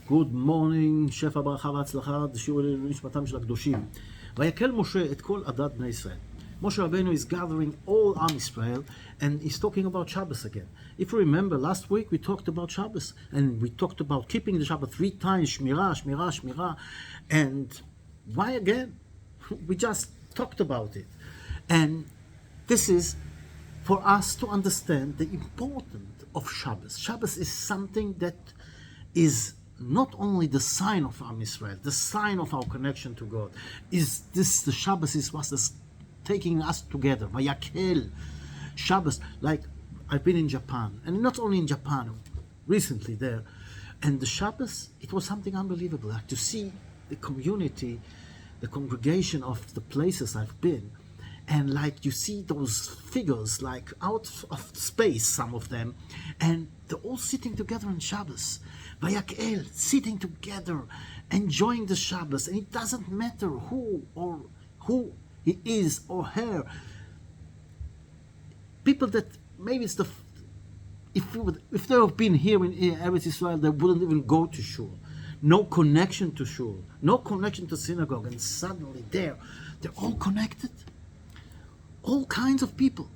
Good morning, שפע ברכה והצלחה, זה שיעור לנשמתם של הקדושים. ויקל משה את כל עדת בני ישראל. Moshe Rabbeinu is gathering all Am Israel and he's talking about Shabbos again. If you remember, last week we talked about Shabbos and we talked about keeping the Shabbat 3 times, Shmirah, Shmirah, Shmirah. And why again? We just talked about it. And this is for us to understand the importance of Shabbos. Shabbos is something that is not only the sign of Am Israel, the sign of our connection to God. Is this the Shabbos is what's taking us together. Vayakel, Shabbos. Like I've been in Japan, and not only in Japan, recently there, and the Shabbos, it was something unbelievable. Like to see the community, the congregation of the places I've been, and like you see those figures like out of space, some of them, and they're all sitting together on Shabbos. Vayakel, sitting together, enjoying the Shabbos, and it doesn't matter who he is or her. People that maybe it's if they have been here in Eretz Israel, they wouldn't even go to shul. No connection to shul, no connection to synagogue, and suddenly they're all connected. All kinds of people,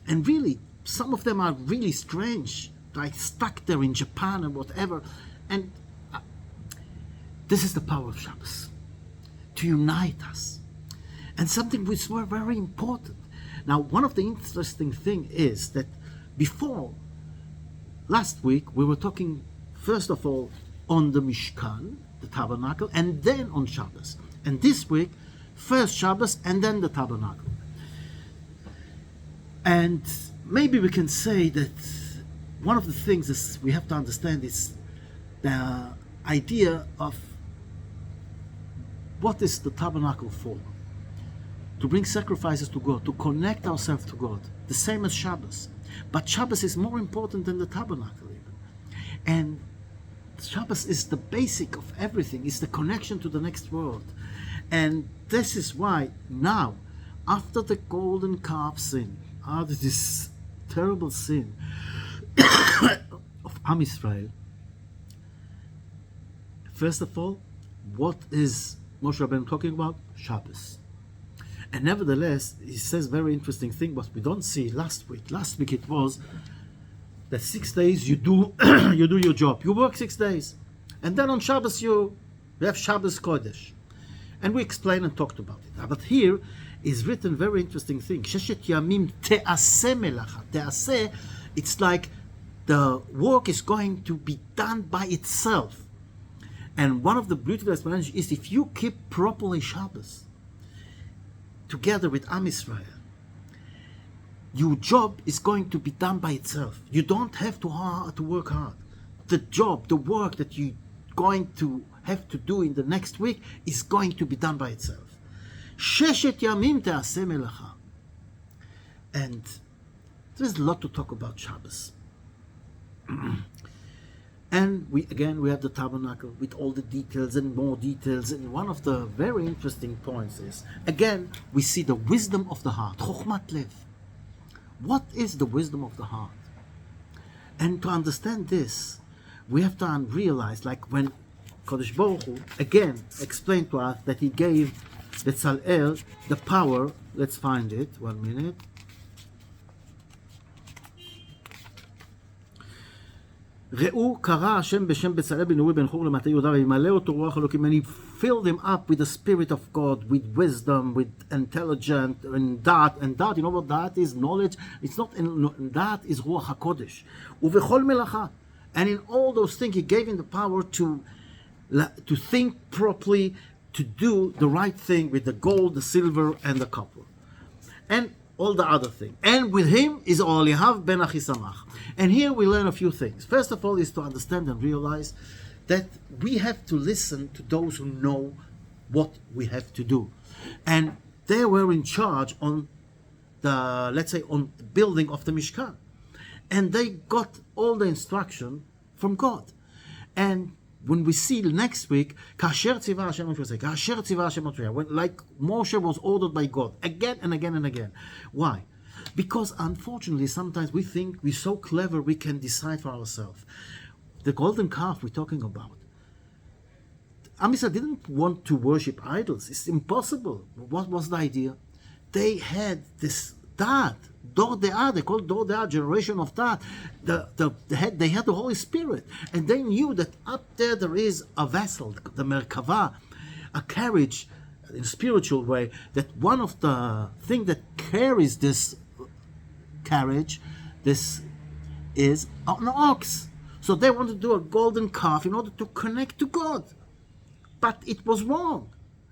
and really some of them are really strange, like stuck there in Japan and whatever. And this is the power of Shabbos to unite us, and something which were very important. Now, one of the interesting thing is that before last week we were talking first of all on the Mishkan, the tabernacle, and then on Shabbos. And this week, first Shabbos and then the tabernacle. And maybe we can say that one of the things that we have to understand is the idea of what is the tabernacle for? To bring sacrifices to God, to connect ourselves to God, the same as Shabbos. But Shabbos is more important than the tabernacle even. And Shabbos is the basic of everything, it's the connection to the next world. And this is why now, after the golden calf sin, after this terrible sin of Am Israel, first of all, what is Moshe Rabbeinu talking about? Shabbos. And nevertheless, he says very interesting thing, but we don't see last week. Last week it was that 6 days you do you do your job. You work 6 days. And then on Shabbos you have Shabbos Kodesh. And we explained and talked about it. But here is written very interesting thing. Sheshet Yamim Te'aseh Melacha. Te'aseh, it's like the work is going to be done by itself. And one of the beautiful explanations is if you keep properly Shabbos together with Am Israel, your job is going to be done by itself. You don't have to work hard. The job, the work that you're going to have to do in the next week is going to be done by itself. Sheshet Yamim Te'aseh Melacha. And there's a lot to talk about Shabbos. And we have the tabernacle with all the details and more details. And one of the very interesting points is, again, we see the wisdom of the heart. Chokhmat Lev. What is the wisdom of the heart? And to understand this, we have to realize, like when Kodesh Baruch Hu again explained to us that he gave Betzalel the power. Let's find it. 1 minute. ראו קרא השם בשם בצלאל בן אורי בן חור למטה יהודה וימלא אותו רוח אלוקים, and he filled him up with the spirit of God, with wisdom, with intelligence, and da'at. And da'at, you know what da'at is? Knowledge. It's not, da'at is ruach hakodesh. ובכל מלאכה. And in all those things he gave him the power to think properly, to do the right thing with the gold, the silver, and the copper. And all the other things. And with him is Olihav ben Achisamach. And here we learn a few things. First of all is to understand and realize that we have to listen to those who know what we have to do. And they were in charge on the, let's say, on the building of the Mishkan. And they got all the instruction from God. And when we see next week, Kasher Tziva Hashem Moshe, Kasher Tziva Hashem Moshe, like Moshe was ordered by God again and again and again. Why? Because unfortunately, sometimes we think we're so clever we can decide for ourselves. The golden calf we're talking about, Am Yisrael didn't want to worship idols. It's impossible. What was the idea? They had this dad, Dor De'ah, they called Dor De'ah, generation of dad. They had the Holy Spirit, and they knew that up there is a vessel, the Merkava, a carriage in a spiritual way, that one of the things that carries this carriage, this is an ox. So they wanted to do a golden calf in order to connect to God. But it was wrong.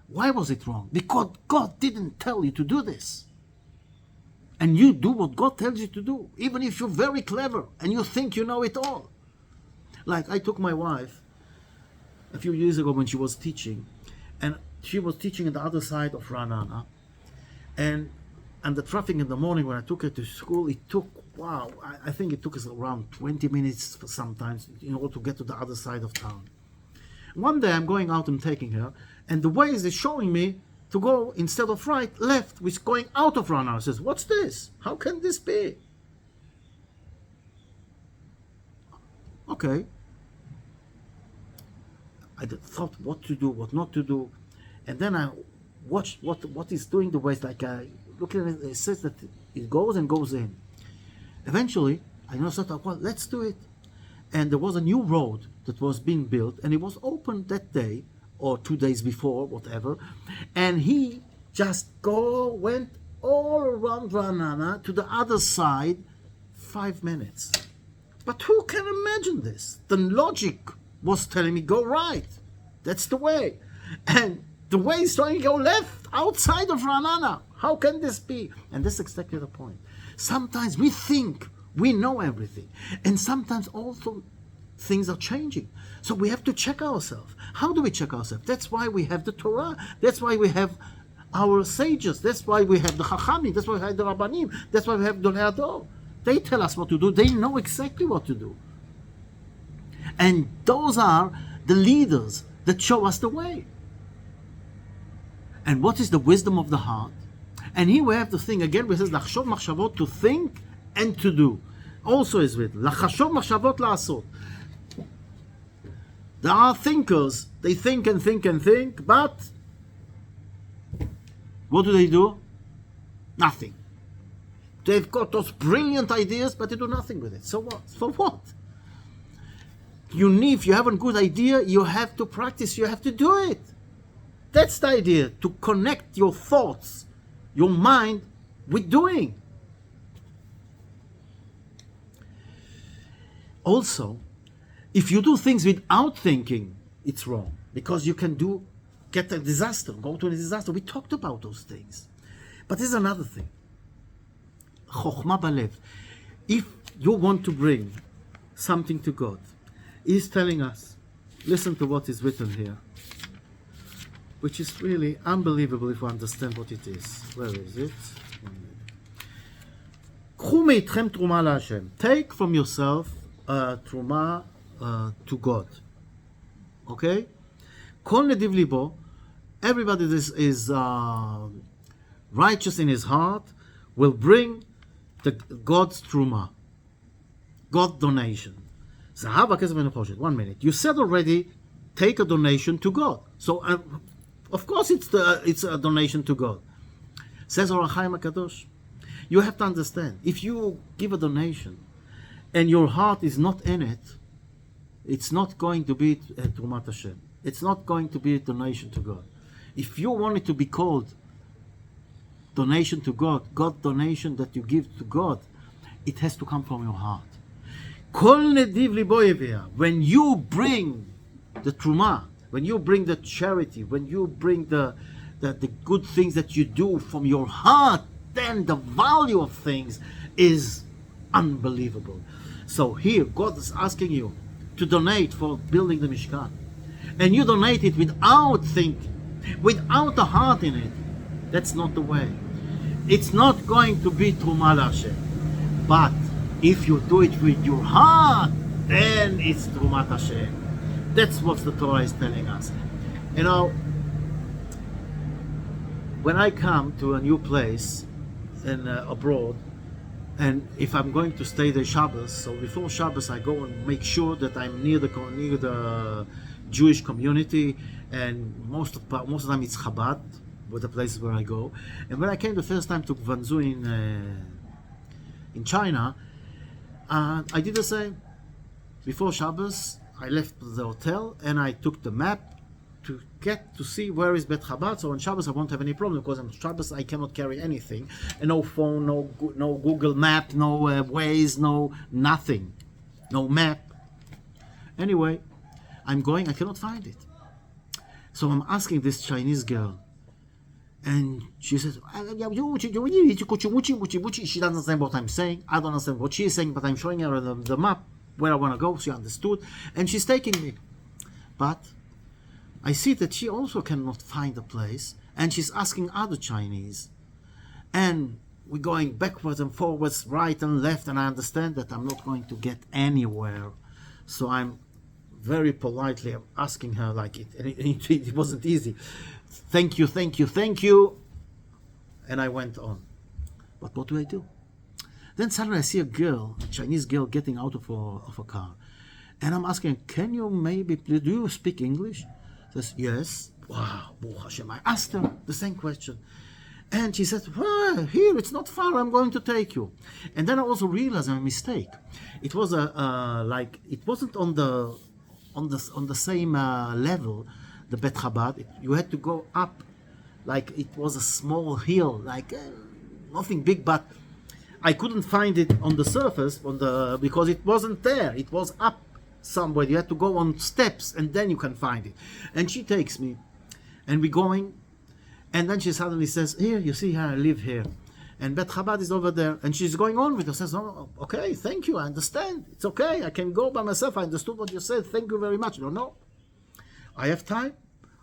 Why was it wrong? Because God didn't tell you to do this. And you do what God tells you to do, even if you're very clever and you think you know it all. Like I took my wife a few years ago when she was teaching, and she was teaching on the other side of Ranana. And the traffic in the morning when I took her to school, it took, I think it took us around 20 minutes sometimes in order to get to the other side of town. One day I'm going out and taking her, and the Waze is showing me to go, instead of right, left, which is going out of Ranana. I says, what's this? How can this be? Okay. I thought what to do, what not to do. And then I watched what is doing the Waze. Like looking at it, it says that it goes and goes in. Eventually, I noticed that, well, let's do it. And there was a new road that was being built, and it was open that day, or 2 days before, whatever, and he just went all around Ranana to the other side, 5 minutes. But who can imagine this? The logic was telling me, go right. That's the way. And the way is trying to go left, outside of Ranana. How can this be? And that's exactly the point. Sometimes we think we know everything, and sometimes also things are changing. So we have to check ourselves. How do we check ourselves? That's why we have the Torah. That's why we have our sages. That's why we have the Chachamim. That's why we have the Rabbanim. That's why we have Dolei Hador. They tell us what to do. They know exactly what to do. And those are the leaders that show us the way. And what is the wisdom of the heart? And here we have to think again. We says Lachshov Machshavot, to think and to do. Also is written Lachshov Machshavot La'asot. There are thinkers. They think and think and think, but what do? Nothing. They've got those brilliant ideas, but they do nothing with it. So what? For what? If you have a good idea, you have to practice. You have to do it. That's the idea, to connect your thoughts, your mind, with doing. Also, if you do things without thinking, it's wrong. Because you can get a disaster, go to a disaster. We talked about those things. But there's another thing. Chokhmah balev. If you want to bring something to God, He's telling us, listen to what is written here, which is really unbelievable if we understand what it is. Where is it? Take from yourself truma to God. Okay? Kol nediv libo, everybody that is righteous in his heart will bring the God's truma, God donation. 1 minute. You said already, take a donation to God. So of course it's a donation to God. Says Or HaChaim HaKadosh. You have to understand, if you give a donation and your heart is not in it, it's not going to be Trumat Hashem. It's not going to be a donation to God. If you want it to be called donation to God, God donation that you give to God, it has to come from your heart. Kol nediv libo yevia. When you bring the truma, when you bring the charity, when you bring the good things that you do from your heart, then the value of things is unbelievable. So here, God is asking you to donate for building the Mishkan. And you donate it without thinking, without a heart in it. That's not the way. It's not going to be Truma Hashem. But if you do it with your heart, then it's Trumat Hashem. That's what the Torah is telling us. You know, when I come to a new place and abroad, And if I'm going to stay the Shabbos, so before Shabbos I go and make sure that I'm near the Jewish community, and most of the time it's Chabad, with the places where I go. And when I came the first time to Guangzhou in China, I did the same. Before Shabbos, I left the hotel and I took the map to get to see where is Bet Chabad. So on Shabbos I won't have any problem, because on Shabbos I cannot carry anything, and no phone, no Google Map, no Waze, no nothing, no map. Anyway, I'm going, I cannot find it. So I'm asking this Chinese girl, and she says, she doesn't understand what I'm saying. I don't understand what she's saying, but I'm showing her the map where I want to go. She understood, and she's taking me. But I see that she also cannot find a place, and she's asking other Chinese. And we're going backwards and forwards, right and left, and I understand that I'm not going to get anywhere. So I'm very politely asking her, like, it wasn't easy. Thank you, thank you, thank you. And I went on. But what do? Then suddenly I see a Chinese girl getting out of a car. And I'm asking, do you speak English? Says, yes. Wow, Baruch Hashem. I asked her the same question. And she said, well, here, it's not far, I'm going to take you. And then I also realized a mistake. It was it wasn't on the same level, the Bet Chabad. You had to go up, like it was a small hill, like nothing big, but I couldn't find it on the surface, because it wasn't there. It was up somewhere. You had to go on steps, and then you can find it. And she takes me, and we're going, and then she suddenly says, here, you see how I live here, and Bet Chabad is over there. And she's going on with her, says, oh, okay, thank you, I understand, it's okay, I can go by myself, I understood what you said, thank you very much. No, I have time,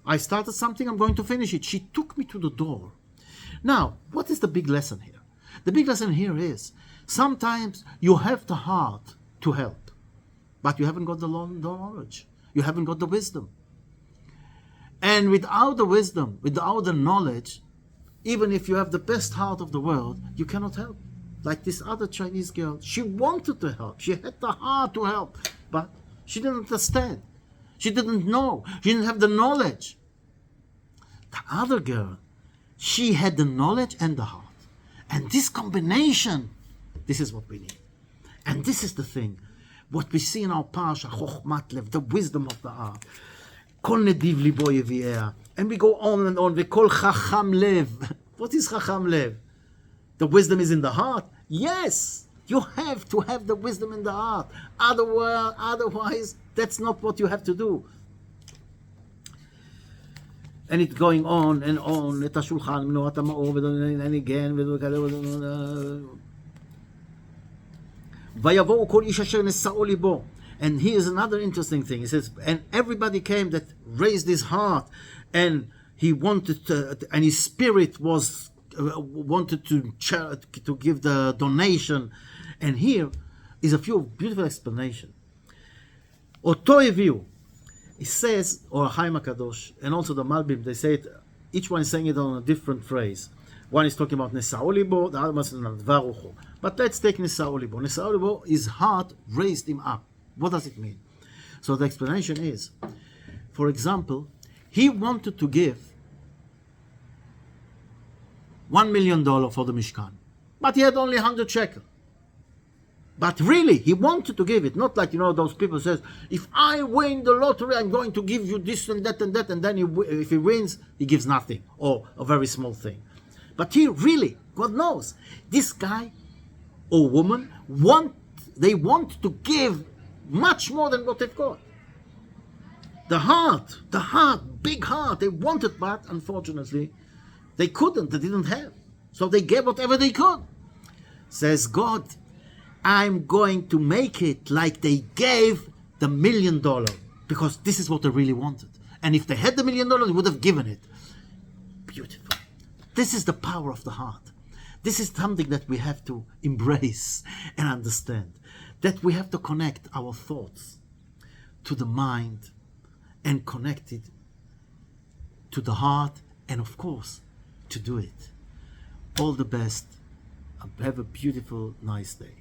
I started something, I'm going to finish it. She took me to the door. Now, what is the big lesson here? The big lesson here is, sometimes you have the heart to help, but you haven't got the knowledge. You haven't got the wisdom. And without the wisdom, without the knowledge, even if you have the best heart of the world, you cannot help. Like this other Chinese girl, she wanted to help. She had the heart to help, but she didn't understand. She didn't know. She didn't have the knowledge. The other girl, she had the knowledge and the heart. And this combination, this is what we need. And this is the thing. What we see in our parsha, Chochmat Lev, the wisdom of the heart. Kol nediv libo yevi'eh. And we go on and on. We call Chacham Lev. What is Chacham Lev? The wisdom is in the heart. Yes, you have to have the wisdom in the heart. Otherwise, that's not what you have to do. And it's going on and on. Et hashulchan, menurat ha'ma'or, and again. Vayavo kol ish asher nesa'o libo. And here's another interesting thing. He says, and everybody came that raised his heart, and he wanted to, and his spirit was wanted to give the donation. And here is a few beautiful explanation. Oto eviu. It says, or Chaim HaKadosh, and also the Malbim, they say it, each one is saying it on a different phrase. One is talking about Nesa'o libo, the other one is Nadvar Rucho. But let's take Nesa'o libo. Nesa'o libo, his heart raised him up. What does it mean? So the explanation is, for example, he wanted to give $1 million for the Mishkan, but he had only 100 shekel. But really, he wanted to give it, not like, those people says, if I win the lottery, I'm going to give you this and that and that, and then if he wins, he gives nothing, or a very small thing. But he really, God knows, this guy or woman they want to give much more than what they've got. The heart, big heart, they wanted, but unfortunately, they couldn't, they didn't have. So they gave whatever they could. Says God, I'm going to make it like they gave the $1 million, because this is what they really wanted. And if they had the $1 million, they would have given it. Beautiful. This is the power of the heart. This is something that we have to embrace and understand. That we have to connect our thoughts to the mind and connect it to the heart, and of course, to do it. All the best. Have a beautiful, nice day.